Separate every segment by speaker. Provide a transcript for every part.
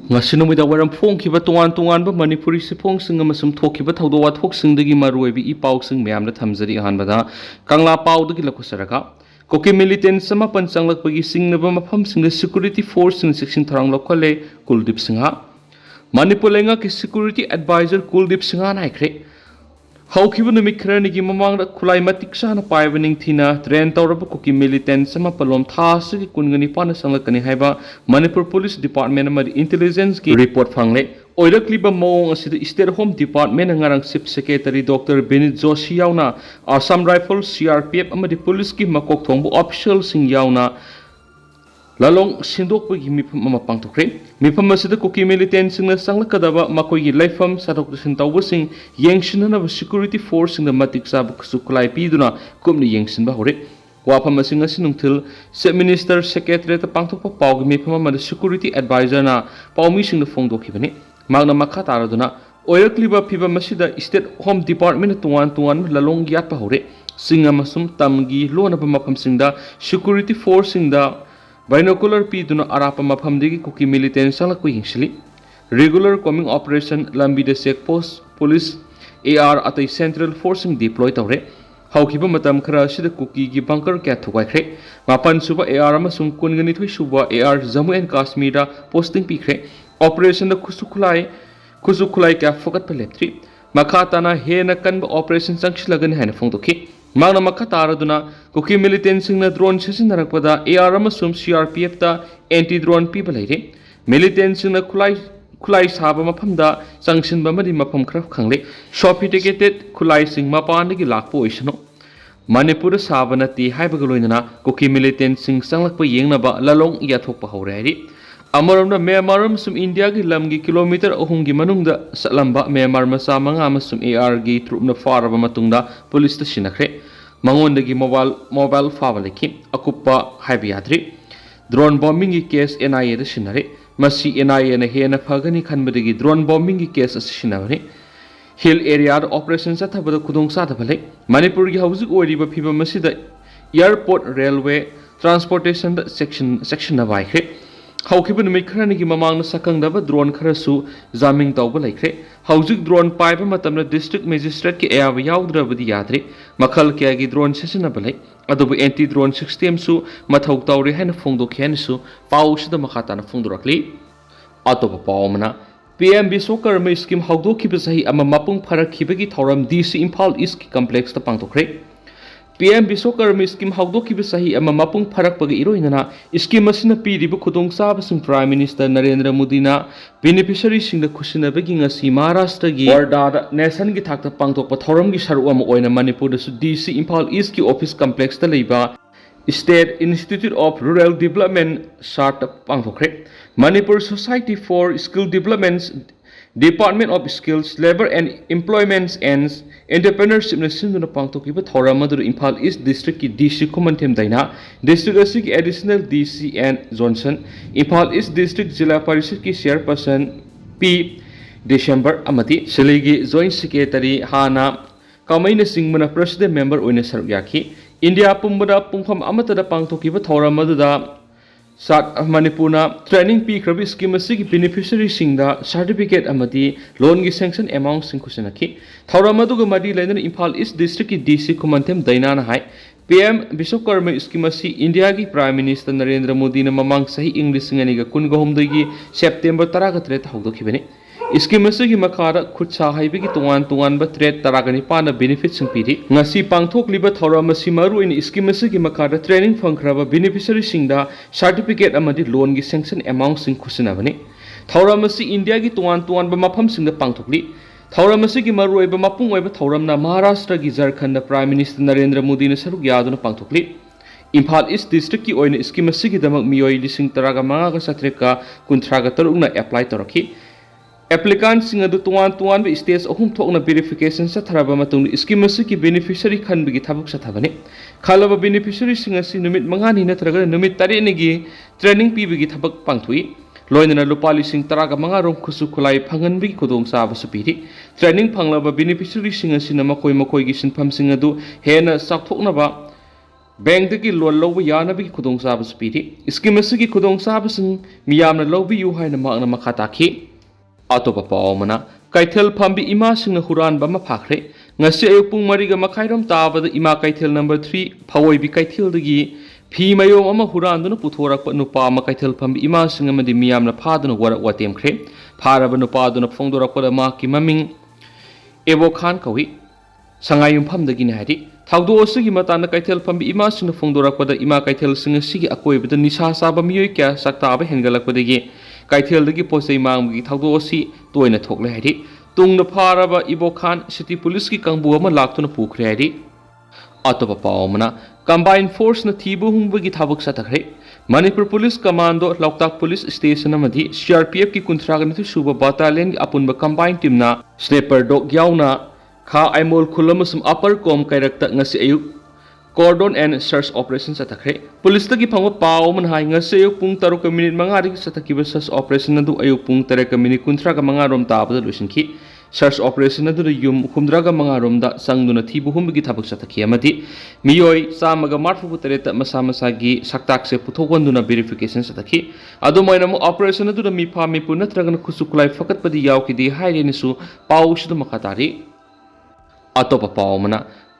Speaker 1: Ngasinumida waram phongkiba tongan-tonganba Manipuri siphongsing amasung thokkiba thawdok wathoksingdagi maruoibi ipausing meyamda thamjari ahanbada Kangla paudagi lakusaraga Kuki militants sama panchanglakwagi singnaba maphamsingda security force sing section tharang lokhale Kuldip Singha Manipur lenga ki security advisor Kuldip Singha naikre Haukiba numit kharanigi mamangda Khutlai matik sana paibaning thina train tawraba Kuki militants sama palom thasagi kungani pana sanglakani haiba Manipur Police Department amadi intelligence ki report phangle oirakliba mawong asida State Home Department ngarang Chief Secretary Dr. Benit Joshi yauna Assam Rifles CRPF amadi police ki makok thongbu official sing yauna Lallong sindokpagi mifam ama pangthokre mifam asida Kuki militants singna sanglakadaba makoigi laifam sadokdasin tawbasing yengsinanaba security force singna matik sabu Khutlai piduna kumni yengsinba hore wafam asing asinungthil Chief Minister Secretary ta pangthokpa pawgi mifam amada security advisor na pawmi singna phongdokhibani magna makha taraduna oirakliba phibam asida State Home Department tungan Lallong yatpa hore singa masum tamgi lonaba mafam singda security force singda Binocular piduna arapa maphamdigi Kuki militants sanglakwa hingsili regular coming operation lambi de check post police AR atai central forcing deploy tawre haukiba matam khara sida Kuki gi bunker kya thukaikre mapan suba AR amasung kungani thui suba AR Jammu and Kashmir da posting pikre operation da Khutlai kya fokat peleptri makha tana hena kanba operation sangsilagani haina phongdokhi Magna makha taraduna Kuki militants singna drone sisinarakpada AR amasum CRPF ta anti drone piba leire militants singna Khutlai saba maphamda sangsinba amadi mafam khara khangle sophisticated Khutlai sing mapandagi lakpa oisano Manipur saba nati haibaga loinana Kuki militants sing sanglakpa yengnaba Lallong yathokpa hore hairi Amaramda Myanmar amasum India gi lamgi kilometer ahumgi manungda salamba Myanmar masa manga amasum AR gi trupna faraba matungda police ta sinakre mangondagi mobile fabaleki akuppa haibiyadri drone bombing gi case NIA da sinare masi NIA na hena phagani khanbadagi drone bombing gi case asinabani hill area da operation sa thabada khudongsa da bale Manipur gi hauzik oiriba phiba masida airport railway transportation da section na baikre Haukiba numit kharanigi mamangna sakangdaba drone kharasu jamming tawba laikre hauzik drone paiba matamna district magistrate ki ayaba yaudravadi yadre makhal kya gi drone sisinaba lai adubu anti drone system su mathau tawre haina phongdokhian su pausida makhatana phongdorakli atopa pawmana PM Vishwakarma scheme haudokhiba sahi ama mapung pharakhibagi thoram DC Imphal East ki complex ta pangthokre PM Vishwakarma scheme haudokhiba sahi ama mapung pharakpaga iroinana scheme asina piriba khudongchaba sing Prime Minister Narendra Modi na beneficiary singda khusinabagi ngasi Maharashtra gi Wardada nation gi thakta pangthokpa thoram gi saru ama oina Manipur da su DC Imphal East ki office complex ta leiba State Institute of Rural Development SART pangthokre Manipur Society for Skill Development Department of Skills, Labor and Employment and Entrepreneurship na sinduna pangthokiba thoram adu Imphal East District ki DC Kumantem daina District asig additional DC and Johnson Imphal East District Jilla Parishad ki chairperson P December amati Siligi Joint Secretary Hana Kamaina Singmana President member oina saruk yaki India pumbada pungpham amata da pangthokiba thoram adu da Sat Manipurna training P Krabi scheme asigi beneficiary singda certificate amadi loan gi sanction amount sing khusinaki thauramadu ga madi lainan Imphal East District ki DC Kumantem dainana hai PM Vishwakarma scheme asi India gi Prime Minister Narendra Modi na mamang sahi English ngani ga kun gahumdai gi September 13 haudokhibani scheme asigi makara khutsa haibigi tungan ba threat taragani pana benefit sing piri ngasi pangthokliba thauram asi maru in scheme asigi makara training phangkhraba beneficiary singda certificate amadi loan gi sanction amount sing khusinabani thauram asi India gi tungan ba mafam singda pangthokli thauram asigi maru oiba mapung oiba thauram na Maharashtra gi Jharkhand da Prime Minister Narendra Modi na saruk yaduna pangthokli Imphal East District ki oina scheme asigi damak miyoi lising taraga manga ga satreka kuntraga taruk na apply torakhi Applicants sing adu tuan be stage ahum thokna verification sa tharaba matung scheme asigi beneficiary khanbigi thabuk sa thabani khalaba beneficiary sing asi numit mangani natraga numit tare nigi training pibigi thabak pangthui loinana lupa lising taraga manga rom khusu khulai phanganbigi khudong sa ba supiri training phanglaba beneficiary sing asi na makoi gi sinpham sing adu hena sakthokna ba ꯕꯦꯡꯛꯇꯒꯤ ꯂꯣꯟ ꯂꯧꯕ ꯌꯥꯅꯕꯒꯤ ꯈꯨꯗꯣꯡꯆꯥꯕꯁꯨ ꯄꯤꯔꯤ scheme ꯑꯁꯤꯒꯤ ꯈꯨꯗꯣꯡꯆꯥꯕꯁꯤꯡ ꯃꯤꯌꯥꯝꯅ ꯂꯧꯕꯤꯌꯨ ꯍꯥꯏꯅ ꯃꯍꯥꯛꯅ ꯃꯈꯥ ꯇꯥꯈꯤ ꯑꯇꯣꯞꯄ ꯄꯥꯎ ꯑꯃꯅ ꯀꯩꯊꯦꯜ ꯐꯝꯕꯤ ꯏꯃꯥꯁꯤꯡꯅ ꯍꯨꯔꯥꯟꯕ ꯑꯃ ꯐꯥꯈ꯭ꯔꯦ ꯉꯁꯤ ꯑꯌꯨꯛ ꯄꯨꯡ 4:30 ꯇꯥꯕꯗ ꯏꯃꯥ ꯀꯩꯊꯦꯜ ꯅꯝꯕꯔ 3 ꯐꯋꯣꯏꯕꯤ ꯀꯩꯊꯦꯜꯗꯒꯤ ꯐꯤ ꯃꯌꯣꯝ ꯑꯃ ꯍꯨꯔꯥꯟꯗꯨꯅ ꯄꯨꯊꯣꯔꯛꯄ ꯅꯨꯄꯥ ꯑꯃ ꯀꯩꯊꯦꯜ ꯐꯝꯕꯤ ꯏꯃꯥꯁꯤꯡ ꯑꯃꯗꯤ ꯃꯤꯌꯥꯝꯅ ꯐꯥꯗꯨꯅ ꯋꯥꯔꯛ ꯋꯥꯇꯦꯝꯈ꯭ꯔꯦ ꯐꯥꯔꯕ ꯅꯨꯄꯥꯗꯨꯅ ꯐꯣꯡꯗꯣꯔꯛꯄꯗ ꯃꯍꯥꯛꯀꯤ ꯃꯃꯤꯡ ꯑꯦꯕꯣ ꯈꯥꯟ ꯀꯧꯏ ꯁꯉꯥꯏꯌꯨꯝꯐꯝꯗꯒꯤꯅꯤ ꯍꯥꯏꯔꯤ ꯊꯧꯗꯣꯛ ꯑꯁꯤꯒꯤ ꯃꯇꯥꯡꯗ ꯀꯩꯊꯦꯜ ꯐꯝꯕꯤ ꯏꯃꯥꯁꯤꯡꯅ ꯐꯣꯡꯗꯣꯔꯛꯄꯗ ꯏꯃꯥ ꯀꯩꯊꯦꯜꯁꯤꯡ ꯑꯁꯤꯒꯤ ꯑꯀꯣꯏꯕꯗ ꯅꯤꯁꯥ ꯆꯥꯕ ꯃꯤꯑꯣꯏ ꯀꯌꯥ ꯆꯥꯛꯇꯥꯕ ꯍꯦꯟꯒꯠꯂꯛꯄꯗꯒꯤ ꯀꯩꯊꯦꯜꯗꯒꯤ ꯄꯣꯠꯆꯩ ꯃꯥꯡꯕꯒꯤ ꯊꯧꯗꯣꯛ ꯑꯁꯤ ꯇꯣꯏꯅ ꯊꯣꯛꯂꯦ ꯍꯥꯏꯔꯤ ꯇꯨꯡꯗ ꯐꯥꯔꯕ ꯏꯕꯣ ꯈꯥꯟ ꯁꯤꯇꯤ ꯄꯨꯂꯤꯁꯀꯤ ꯀꯥꯡꯕꯨ ꯑꯃ ꯂꯥꯛꯇꯨꯅ ꯄꯨꯈ꯭ꯔꯦ ꯍꯥꯏꯔꯤ ꯑꯇꯣꯞꯄ ꯄꯥꯎ ꯑꯃꯅ ꯀꯝꯕꯥꯏꯟ ꯐꯣꯔꯁꯅ ꯊꯤꯕ ꯍꯨꯝꯕꯒꯤ ꯊꯕꯛ ꯆꯠꯊꯈ꯭ꯔꯦ Manipur police commando Loktak police station ꯑꯃꯗꯤ CRPFꯀꯤ 32 ꯁꯨꯕ ꯕꯥꯇꯥꯂꯤꯌꯟꯒꯤ ꯑꯄꯨꯟꯕ ꯀꯝꯕꯥꯏꯟ ꯇꯤꯝꯅ ꯁ꯭ꯅꯦꯄꯔ ꯗꯣꯛ ꯌꯥꯎꯅ ꯈꯥ ꯑꯥꯏꯃꯣꯜ ꯈꯨꯜ ꯑꯃꯁꯨꯡ ꯑꯄꯔ ꯀꯣꯝ ꯀꯩꯔꯛꯇ ꯉꯁꯤ ꯑꯌꯨꯛ ꯀꯣꯔꯗꯣꯟ ꯑꯦꯟड ꯁꯔꯆ ꯑꯣꯄꯔꯦꯁꯟ ꯆꯠꯊꯈ꯭ꯔꯦ ꯄꯨꯂꯤꯁꯇꯒꯤ ꯐꯪꯕ ꯄꯥꯎ ꯑꯃꯅ ꯍꯥꯏ ꯉꯁꯤ ꯑꯌꯨꯛ ꯄꯨꯡ 5:05 ꯆꯠꯊꯈꯤꯕ ꯁꯔꯆ ꯑꯣꯄꯔꯦꯁꯟ ꯑꯗꯨ ꯑꯌꯨꯛ ꯄꯨꯡ 8:35 ꯔꯣꯝ ꯇꯥꯕꯗ ꯂꯣꯏꯁꯤꯟꯈꯤ ꯁꯔꯆ ꯑꯣꯄꯔꯦꯁꯟ ꯑꯗꯨꯗ ꯌꯨꯝ 65 ꯔꯣꯝꯗ ꯆꯪꯗꯨꯅ ꯊꯤꯕ ꯍꯨꯝꯕꯒꯤ ꯊꯕꯛ ꯆꯠꯊꯈꯤ ꯑꯃꯗꯤ ꯃꯤꯑꯣꯏ 138 ꯃꯁꯥ ꯃꯁꯥꯒꯤ ꯁꯛꯇꯥꯛꯁꯦ ꯄꯨꯊꯣꯛꯍꯟꯗꯨꯅ ꯚꯦꯔꯤꯐꯤꯀꯦꯁꯟ ꯆꯠꯊꯈꯤ ꯑꯗꯨꯃꯥꯏꯅꯃꯛ ꯑꯣꯄꯔꯦꯁꯟ ꯑꯗꯨꯗ ꯃꯤꯐꯥ ꯃꯤꯄꯨ ꯅꯠꯇ꯭ꯔꯒꯅ ꯈꯨꯠꯁꯨ ꯈꯨꯠꯂꯥꯏ ꯐꯒꯠꯄꯗꯤ ꯌꯥꯎꯈꯤꯗꯦ ꯍꯥꯏꯔꯦꯅꯁꯨ ꯄꯥꯎꯁꯤꯗ ꯃꯈꯥ ꯇꯥꯔꯤ ꯑꯇꯣꯞꯄ ꯄꯥꯎ ꯑꯃꯅ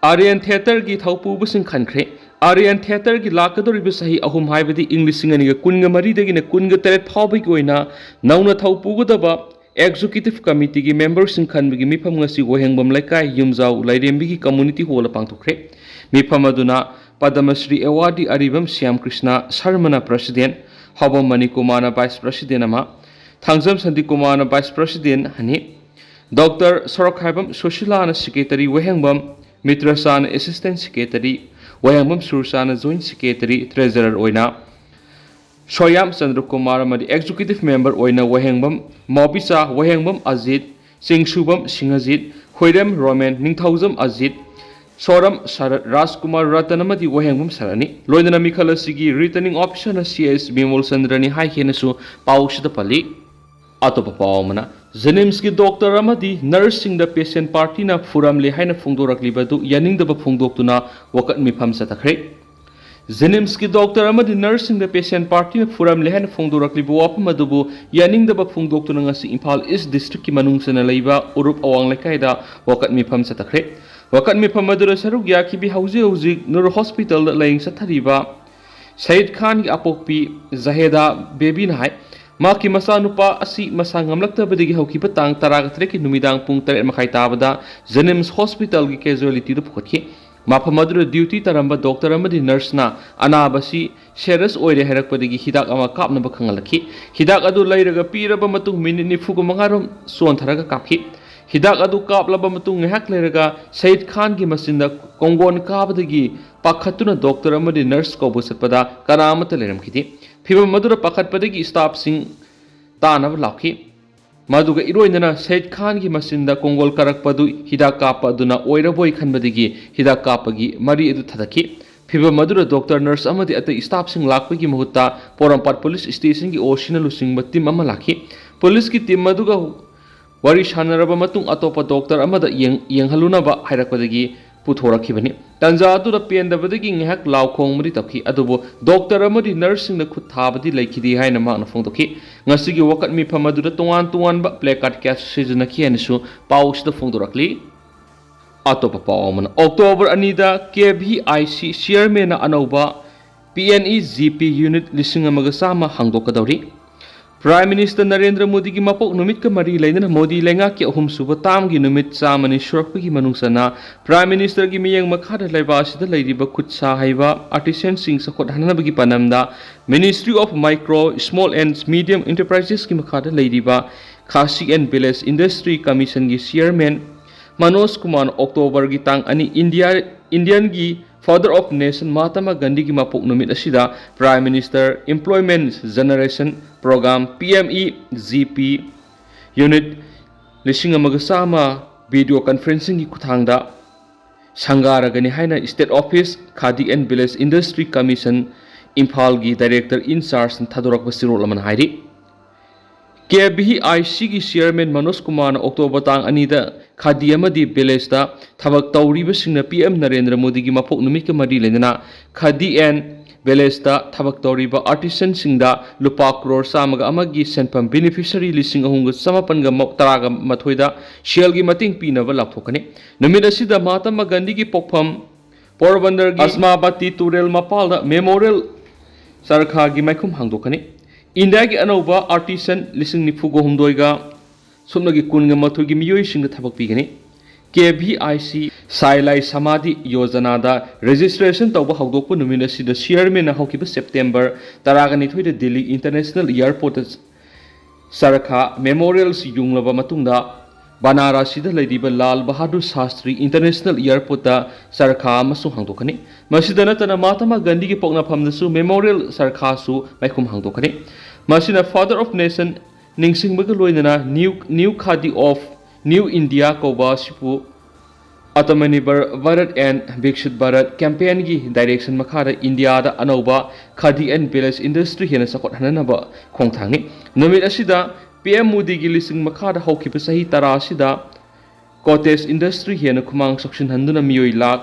Speaker 1: Aryan Theater gi thaupubusin khankhre Aryan Theater gi lakadoriba sahi ahum haibadi ing 2023 dagina 28 phawbagi oina nauna thaupugodaba executive committee gi members sing khanbagi mifam ngasi wohengbam laikai yumjau lairembi gi community hall pangthokre mifam aduna Padmasri Awadi Aribam Syam Krishna Sarmana president Hobam Mani Kumana vice president ama Thangjam Sandi Kumana vice president hani Dr. Sorokhaibam Sushilana secretary wohengbam Mitrasana assistant secretary wohengbam Sursana joint secretary treasurer oina Soyam Chandra Kumar amadi executive member oina wohengbam Mobisa wohengbam Ajit Singshubam Singajit Hoidam Roman Ningthaujam Ajit Soram Sarat Rajkumar Ratanamadi wohengbam Sarani loinana mikhalasigi returning officer na CS Bimol Chandrani hai henasu paushida pali atopa paumana Jenims ki doctor amadi nursing the patient party na furamle haina phongdoraklibadu yaningdaba phongdoktuna wakat mifam satakre Jenims ki doctor amadi nursing the patient party na furamle haina phongdoraklibu wapamadubu yaningdaba phongdoktuna ngasi Imphal East district ki manungsana leiba urup awang lekaida wakat mifam satakre wakat mifam adura saruk yakibi hauji Nur hospital da laing sathariba Said Khan ki apokpi Zaheda baby na hai Maki masa nupa asi masa ngamlaktabadagi hawkiba tang 13 ki numidang pung 3:30 tabada Jenims hospital ki casualty du pukhatki mafamadura duty taramba doctor amadi nurse na anabasi serious oire herakpadagi hidak ama kapnaba khangalaki hidak adu lairaga piraba matung minute 9 rom sontharaga kapki hidak adu kaplaba matung ngehak lairaga Said Khan ki masinda kongon kabadagi pakhatuna doctor amadi nurse ko busatpada karamata leramkiti Fiba madura pakhatpadagi staff sing tanab lakhi maduga iroinana Said Khan ki masinda kongol karakpadu hidak kapa aduna oiraboi khanbadagi hidak kapagi mari edu thadaki Fiba madura doctor nurse amadi atai staff sing lakpagi mahutta Porampat police station ki osina lusing team ama lakhi police ki team maduga wari shanaraba matung atopa doctor amada yenghalunaba hairakpadagi Puthorakhibani Tanza adu da pendabadagi ngehak laukhong mari takhi adubo doctor amadi nursing na khut thabadi laikhidi haina magna phongdokhi ngasigi wakat mi phamadu da tuan ba placard kya sijna khianisu paus da phongdorakli atopa pawman October 2 da KVIC chairman na anauba PNE GP unit 1900 hangdokadauri Prime Minister Narendra Modi ki mapok numit ka mari lainana Modi lenga ki ahum suba tam gi numit samani surakpagi manungsana Prime Minister gi miyang makhada laiba asida lairiba khutsa haiba artisan sing sakhot hanabagi panamda Ministry of Micro Small and Medium Enterprises ki makhada lairiba Khasi and Village Industry Commission gi chairman Manoj Kumar October gi tang ani Indian gi Father of Nation Mahatma Gandhi ki mapok numit asida Prime Minister Employment Generation Program PME GP Unit 1900 video conferencing ki kuthangda sangaragani haina State Office Khadi and Village Industry Commission Imphal gi Director in charge thadorak basirol aman hairi KVIC की chairman Manoj Kumar October तांग अनीदा खादी अमदी विलेजदा थबक तौरीबसिंगना PM Narendra Modi की मफोक नुमित के मरी लेना खादी एंड विलेजदा थबक तौरीबा आर्टिसन सिंगदा लुपा करोड़ सामगा अमगी सेंफम बेनिफिशियरी लिसिंग अहुंग समापनगा तरागा मथोइदा शेल की मतिंग पीनबा लाथोकने नुमित असिदा महात्मा गांधी की पोकफम पोरबंदर की अस्मावती तुरेल मपालदा मेमोरियल सरखा की मैखुम हांगदोकने इंडिया की अनौबा आर्टिसन लिसिंग निफुगो हुमदोइगा सुमनगी कुनगा मथुगी मियोइसिंग थबक पीगने KVIC साइलाई समाधि योजनादा रजिस्ट्रेशन तौबा हौदोकपा नुमित असिदा चेयरमैन हौकिबा सेप्टेम्बर 12 दिल्ली इंटरनेशनल एयरपोर्ट सरखा मेमोरियल युंगलबा मतुंगदा बनारसीदा लैरिबा लाल बहादुर शास्त्री इंटरनेशनल एयरपोर्ट सरखा अमसु हांदोकने मसिदा नतना महात्मा गांधी की पोकनाफमदसु मेमोरियल सरखासु मैखुम हांदोकने मसिना फादर ऑफ नेशन निंगसिंगबगा लोइनना new khadi of new India कौबा सिपु आत्मनिर्भर भारत एंड विकसित भारत कैंपेन की डायरेक्शन मखादा इंडिया दा अनौबा खादी एंड विलेज इंडस्ट्री हेना सकोटहननबा खोंथांगे नुमित असिदा PM मोदी की लिसिंग मखादा हौकिबा सही तरासिदा कॉटेज इंडस्ट्री हेना खुमांग सक्शन हंदुना मियोई लाख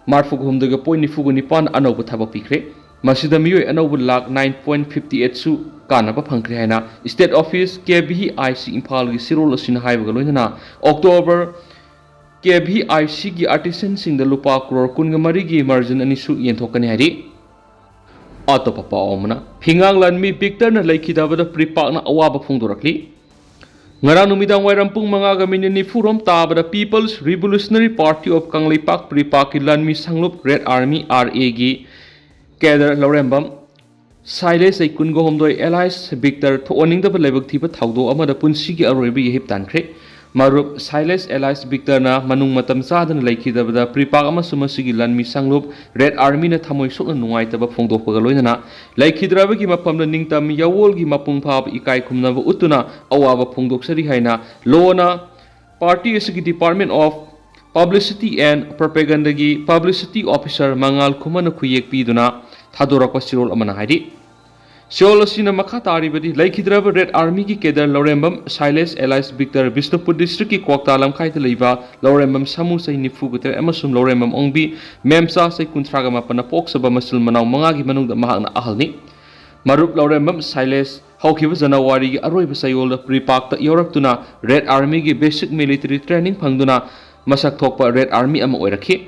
Speaker 1: मार्फुगुमदगा पॉइंट निफुगु निपान अनौबा थबक पिख्रे मसिदा मियोई अनौबा लाख 9.58 सु कानबा फंख्रे हैना स्टेट ऑफिस KVIC इम्फाल की सिरोल असिना हाइबगा लोइना अक्टोबर KVIC की आर्टिसन सिंग लुपा करोड़ कुनगा मरी की मार्जिन अनिसु येंथोकने हारी अतोप पाओमना फिंगांग लानमी विक्टर न लेखिदाबदा प्रिपाकना अवाबा फोंदोरखली ngarang numidang wairam pung manga gamini ni furom tabada People's Revolutionary Party of Kanglaipak Pripak Lanmi Sanglup Red Army RA gi Kader Lorembam Silas ay kun go homdoi allies Victor to oning da lebak thiba thawdo amada punsi gi aroibi hip tankre marup Silas allies Victor na manung matam sadan laikhidabada Pripak ama sumasigi Lanmi Sanglup Red Army na thamoi sokna nungai taba phongdokpaga loinana laikhidraba gi mapamna ningtam yawol gi mapung phab ikai khumnaba utuna awaba phongdoksari haina lona party asigi Department of Publicity and Propaganda gi Publicity Officer Mangal Khumana khuyek piduna थादोरक सिरोल अमना हाइदि सिरोल असिना मखा तारिबदि लैखिद्रब red army की cadre Laurembam Silas alias Victor Bishnupur district की क्वाक्तालम खाइद लैबा लौरेम्बम सामु सै निफु गुतर अमसुम लौरेम्बम ओंबी मेमसा सै कुंथ्रागा मपना पोक्सबा मसुल मनाव मंगा की मनुंग महागना अहलनि मरुप लौरेम्बम साइलेस हौखिब जनवरी की अरोइब सयोल प्रीपाक त यौरक्तुना रेड आर्मी की बेसिक मिलिटरी ट्रेनिंग फंगदुना मसक थोकपा रेड आर्मी अमा ओइरखि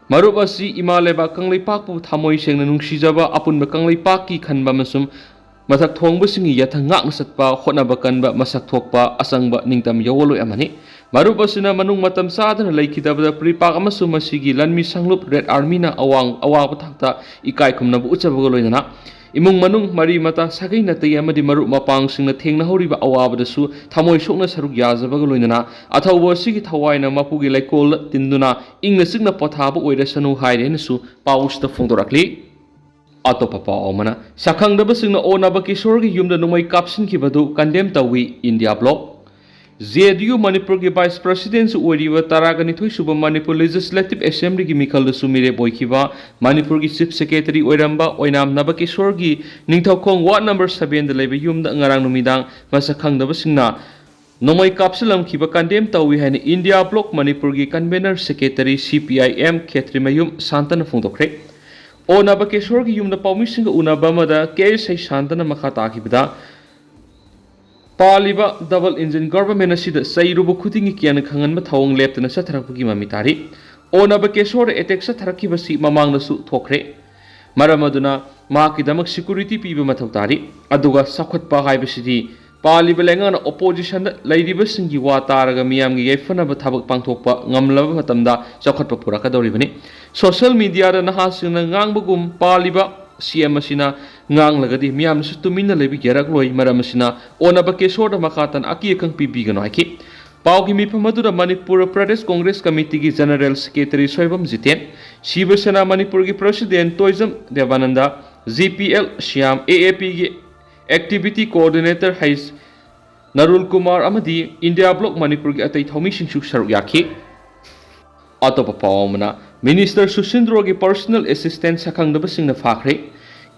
Speaker 1: मरुप असी इमा लेबा कंगलैपाकपु थामोय सेंगना नुंगसिजाबा अपुनबा कंगलैपाक की खनबा मसुम मथक थोंगबसिंगी यथंग ngakna satpa hotnaba kanba masak thokpa asangba ningtam yawoloi amani मरुप असिना मनुंग मतम सादना लैखिदबदा प्रीपाक अमसुम मसिगी लन्मी संगलुप रेड आर्मी ना अवांग थाकता इकाय खुमनबु उचबगा लोइना इमुंग मनुंग मरी मता सगै नतै अमदि मरुप मपांग सिंगना थेंगना हौरिबा अवाबदसु थामोय सोकना सरुक याजबगा लोइना अथौबो सिगी थवाइना मपुगी लैकोल तिन्दुना इंगना सिगना पथाबो ओइरसनु हाइरेनसु पाउसता फोंदोरक्ली अतोप पाओमना सखंगदब सिंगना ओनाबा किशोरगी युमदा नुमै कापसिनखिबदु कंडेम तवी इंडिया ब्लॉक JDU Manipur की वाइस प्रेसिडेंट ओरिबा तरागनिथोय सुब मणिपुर लेजिस्लेटिव असेंबली की मिखल सुमिरे बोइखिबा मणिपुर की चीफ सेक्रेटरी ओइरंबा ओइनाम नब किशोर की निंगथौखोंग वार्ड नंबर 7 द लेबे युमदा ngarang numidang masakangdaba singna nomoi kapsalamkhiba condemn tawi haina India block Manipur की convener secretary CPIM Khetrimayum Santana phongdokre ओनब किशोर की युमदा पाउमिसिंग उनबा मदा केसै शांतना मखा ताखिबदा पालिबा डबल इंजन गवर्नमेंट असिदा सैरुब खुदिंगी कियान खंगनबा थवंग लेप्तना सथरकपगी ममितारी ओनब केशोर एटेक सथरकिबसी ममांगनसु थोखरे मरमदुना माकिदमक सिक्युरिटी पीबा मथौतारी अदुगा सखतपा हाइबसिदी पालिबा लेंगन opposition लैरिबसिंगी वा तारगा मियामगी यैफनबा थबक पांथोकपा ngamlaba matamda सखतपा पुरकदौरिबनि सोशल मीडिया दा नहासिंगना ngangbagum पालिबा CM asina nganglagadi miyamsu tumina lebi geragloi maramasina onaba kesoda makatan aki kang pibigano haki paugi mipamadu Manipur Pradesh Congress Committee ki General Secretary Soibam Jiten Shiva Sena Manipur ki President Toism Devananda GPL Shyam AAP ki Activity Coordinator Hais Narul Kumar Amadi India Block Manipur ki atai thomi singsu saruk yaki अतोप पाओमना minister Sushindro की personal assistant सखंगदब सिंगना फाखरे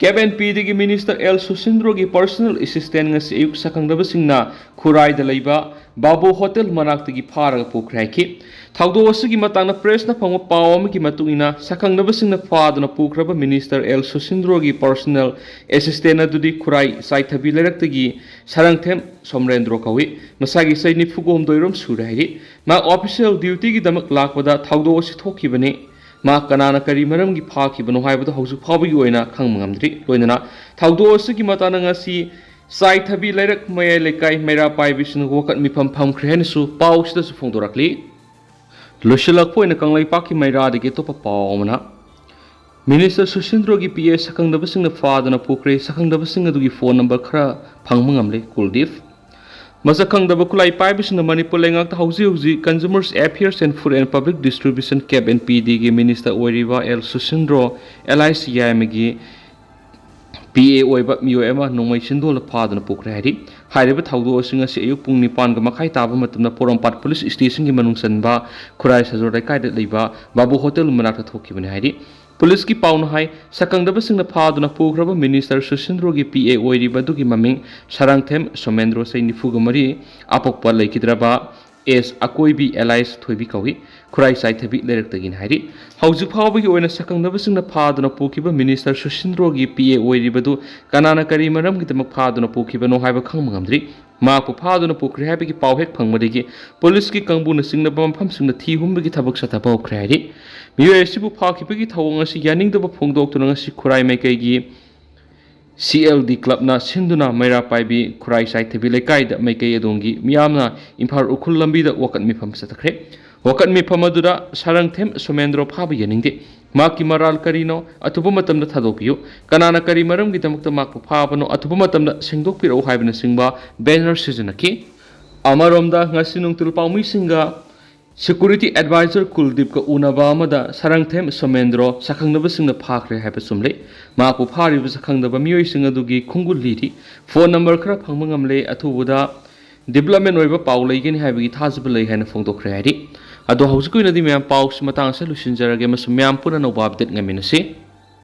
Speaker 1: KVIC Minister L. Susindrogi personal assistant ngasi ayuk sakangdabasingna Khuraida leiba Babu Hotel manaktagi pharaga pukhraki thaudo asigi matangna press na phangwa paw amagi matungina sakangdabasingna phaduna pukraba Minister L. Susindrogi personal assistant adudi Khurai saithabi leraktagi sarangthem Somrendro kawi masagi saini phugom doirom surahiri ma official duty gi damak lakpada thaudo asi thokibane मा कनाना करी मरम की फाखिबनो हाइबदो हौजु फाबगी ओइना खंगमंगमद्रि लोइना थाउदो असुगी Matana ngasi साइ थबि लैरक मय लेकाय मेरा पाइ बिसनु वकत मिफम फमख्रेनसु पाउसदा सु फोंदोरकली लोशलक पोइना कंगलै पाखि मैरा दगे तोप पावमना minister सुशिंद्रोगी पीए सकंगदबसिंग फादना पुक्रे सकंगदबसिंग दुगी phone number खरा फंगमंगमले Kuldeep Masakangdaba Khulai Paibisna Manipur Lengak Hausi Consumers Affairs and Food and Public Distribution KVIC Minister Oiriva L. Susindro LIC Yamagi PA Oiba Mioema Nomai Shindola Padana Pukradi Hariba Taudo Singa Sayu Pung Nipan Makai Taba Matuna Porompat Police Station Gimanungsanba Kurai Sazora Kai Liba Babu Hotel Manata Toki Hadi Police ki pauna hai sakangdabasingna phaduna pukraba Minister Susindrogi PA oiriba dugi maming sarangthem Somendro sai nifugamari apokpa leikidraba es akoibi allies thoibi kawi Khurai sai thabi lerektagin hairi hauju phawbagi oina sakangdabasingna phaduna pukiba Minister Susindrogi PA oiriba du kanana kari maram gidamak phaduna pukiba no haiba khangmangamdri मापु फादुना पुख्रे हाइबगी pav Keck फंगमदगी police की कंबुना सिंगना बमफम सिंगना थी हुमबगी थबक सथा पौख्रे हाइरि मियोएसिबु फाखिबगी थवंग असि यानिंगदब फोंगदोक्तुना ngasi Khurai मैकैगी CLD क्लबना सिंदुना मैरा पाइबी खुराई साइथबि लेकाइदा मैकै अदोंगी मियामना इम्फाल उखुल लंबीदा वकत मिफम सतखरे वकत मिफम अदुदा सारंगथेम सोमेंद्रो फाबा यनिंगदे माकी मराल करीनो अथुबा मतमदा थादोपियो कनाना करी मरम गिदमक्ता माकपु फाबनो अथुबा मतमदा सेंगदोकपिरो हाइबना सिंगबा बैनर सिजनकी अमरोमदा ngasi nungtul paumi singa security advisor Kuldip ka unaba amada sarangthem Somendro sakhangnaba singna phakre haiba sumle mapu phariba sakhangnaba miyoi singa dugi khungul liri phone number khara phangmangamle athubuda development oiba paulai haibagi thajba lei haina phongdokre hari ado hausukuina di myam paus matang sa lusinjarage masum myam puna no update ngaminasi